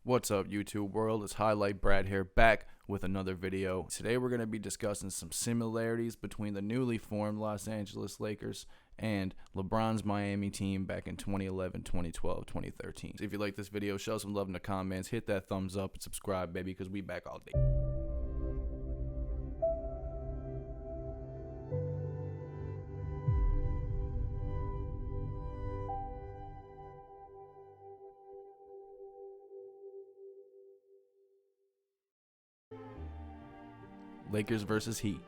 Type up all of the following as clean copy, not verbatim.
What's up, YouTube world? It's Highlight Brad here, back with another video. Today we're going to be discussing some similarities between the newly formed Los Angeles Lakers and LeBron's Miami team back in 2011, 2012, 2013. If you like this video, show some love in the comments, hit that thumbs up, and subscribe, baby, because we back all day. Lakers versus Heat.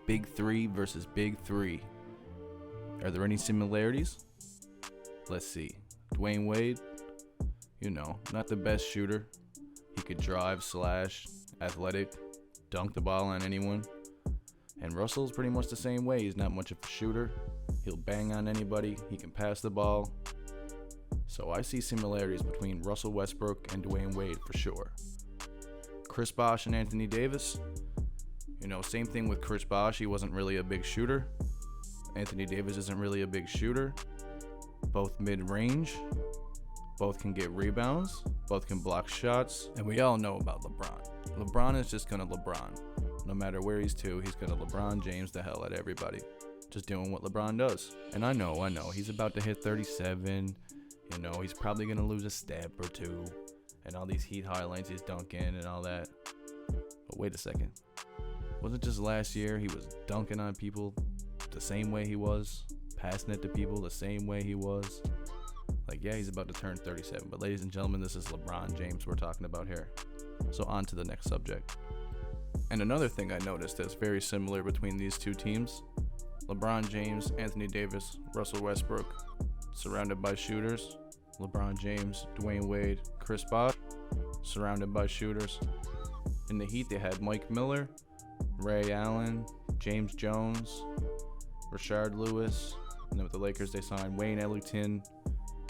Big three versus big three. Are there any similarities? Let's see. Dwayne Wade, not the best shooter. He could drive, slash, athletic, dunk the ball on anyone. And Russell's pretty much the same way. He's not much of a shooter. He'll bang on anybody. He can pass the ball. So I see similarities between Russell Westbrook and Dwayne Wade for sure. Chris Bosh and Anthony Davis. Same thing with Chris Bosh. He wasn't really a big shooter. Anthony Davis isn't really a big shooter. Both mid-range. Both can get rebounds. Both can block shots. And we all know about LeBron. LeBron is just going to LeBron. No matter where he's to, he's going to LeBron James the hell at everybody. Just doing what LeBron does. And I know. He's about to hit 37. He's probably going to lose a step or two. And all these Heat highlights he's dunking and all that. But wait a second. Wasn't just last year he was dunking on people the same way he was, passing it to people the same way he was? Yeah, he's about to turn 37, but ladies and gentlemen, this is LeBron James we're talking about here. So on to the next subject. And another thing I noticed that's very similar between these two teams, LeBron James, Anthony Davis, Russell Westbrook, surrounded by shooters. LeBron James, Dwayne Wade, Chris Bosh, surrounded by shooters. In the Heat, they had Mike Miller, Ray Allen, James Jones, Rashard Lewis, and then with the Lakers they signed Wayne Ellington,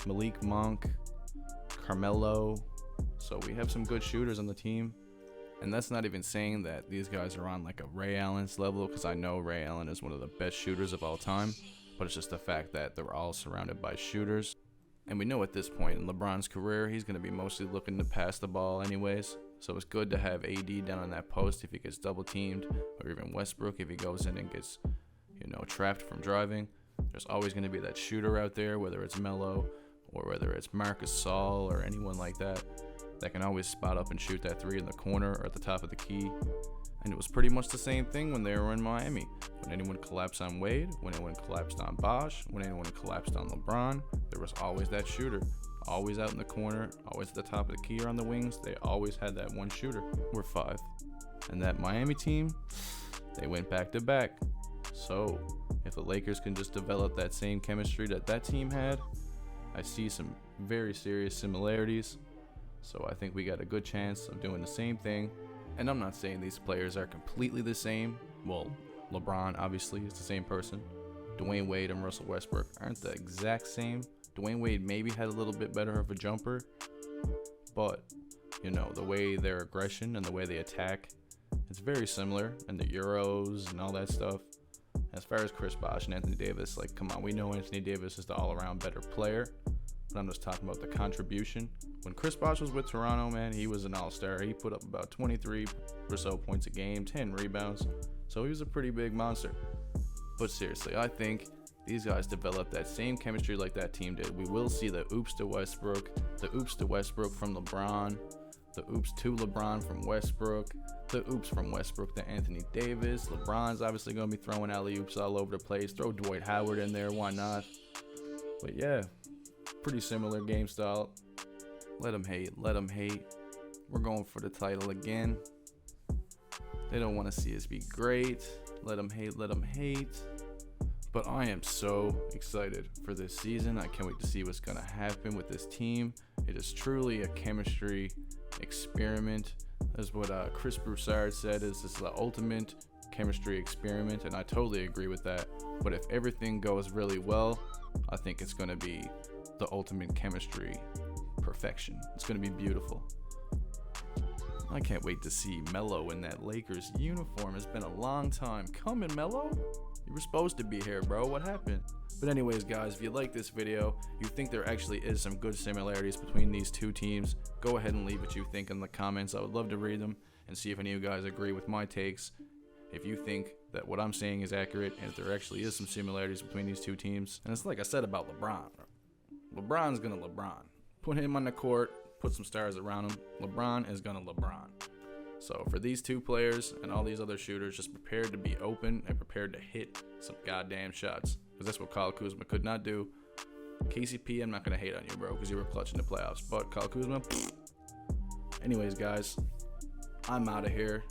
Malik Monk, Carmelo. So we have some good shooters on the team, and that's not even saying that these guys are on a Ray Allen's level, because I know Ray Allen is one of the best shooters of all time, but it's just the fact that they're all surrounded by shooters. And we know at this point in LeBron's career, he's going to be mostly looking to pass the ball anyways. So it's good to have AD down on that post if he gets double teamed, or even Westbrook if he goes in and gets, trapped from driving. There's always going to be that shooter out there, whether it's Melo or whether it's Marcus Saul or anyone like that can always spot up and shoot that three in the corner or at the top of the key. And it was pretty much the same thing when they were in Miami. When anyone collapsed on Wade, when anyone collapsed on Bosh, when anyone collapsed on LeBron, there was always that shooter. Always out in the corner, always at the top of the key or on the wings. They always had that one shooter. We're five. And that Miami team, they went back to back. So if the Lakers can just develop that same chemistry that team had, I see some very serious similarities. So I think we got a good chance of doing the same thing. And I'm not saying these players are completely the same. Well, LeBron obviously is the same person. Dwayne Wade and Russell Westbrook aren't the exact same. Dwayne Wade maybe had a little bit better of a jumper, but the way their aggression and the way they attack, it's very similar, and the Euros and all that stuff. As far as Chris Bosh and Anthony Davis, come on, we know Anthony Davis is the all-around better player, but I'm just talking about the contribution. When Chris Bosh was with Toronto, man, he was an all-star. He put up about 23 or so points a game, 10 rebounds, so he was a pretty big monster. But seriously, I think these guys developed that same chemistry like that team did. We will see the oops to Westbrook, the oops to Westbrook from LeBron, the oops to LeBron from Westbrook, the oops from Westbrook to Anthony Davis. LeBron's obviously going to be throwing alley-oops all over the place. Throw Dwight Howard in there, why not? But yeah, pretty similar game style. Let them hate. We're going for the title again. They don't want to see us be great. Let them hate. But I am so excited for this season. I can't wait to see what's going to happen with this team. It is truly a chemistry experiment. That's what Chris Broussard said, this is the ultimate chemistry experiment, and I totally agree with that. But if everything goes really well, I think it's going to be the ultimate chemistry perfection. It's going to be beautiful. I can't wait to see Melo in that Lakers uniform. It's been a long time coming, Melo. You were supposed to be here, bro. What happened? But anyways, guys, if you like this video, you think there actually is some good similarities between these two teams, go ahead and leave what you think in the comments. I would love to read them and see if any of you guys agree with my takes. If you think that what I'm saying is accurate and if there actually is some similarities between these two teams. And it's like I said about LeBron. LeBron's gonna LeBron. Put him on the court, put some stars around him. LeBron is gonna LeBron. So for these two players and all these other shooters, just prepared to be open and prepared to hit some goddamn shots. Because that's what Kyle Kuzma could not do. KCP, I'm not going to hate on you, bro, because you were clutch in the playoffs. But Kyle Kuzma, anyways, guys, I'm out of here.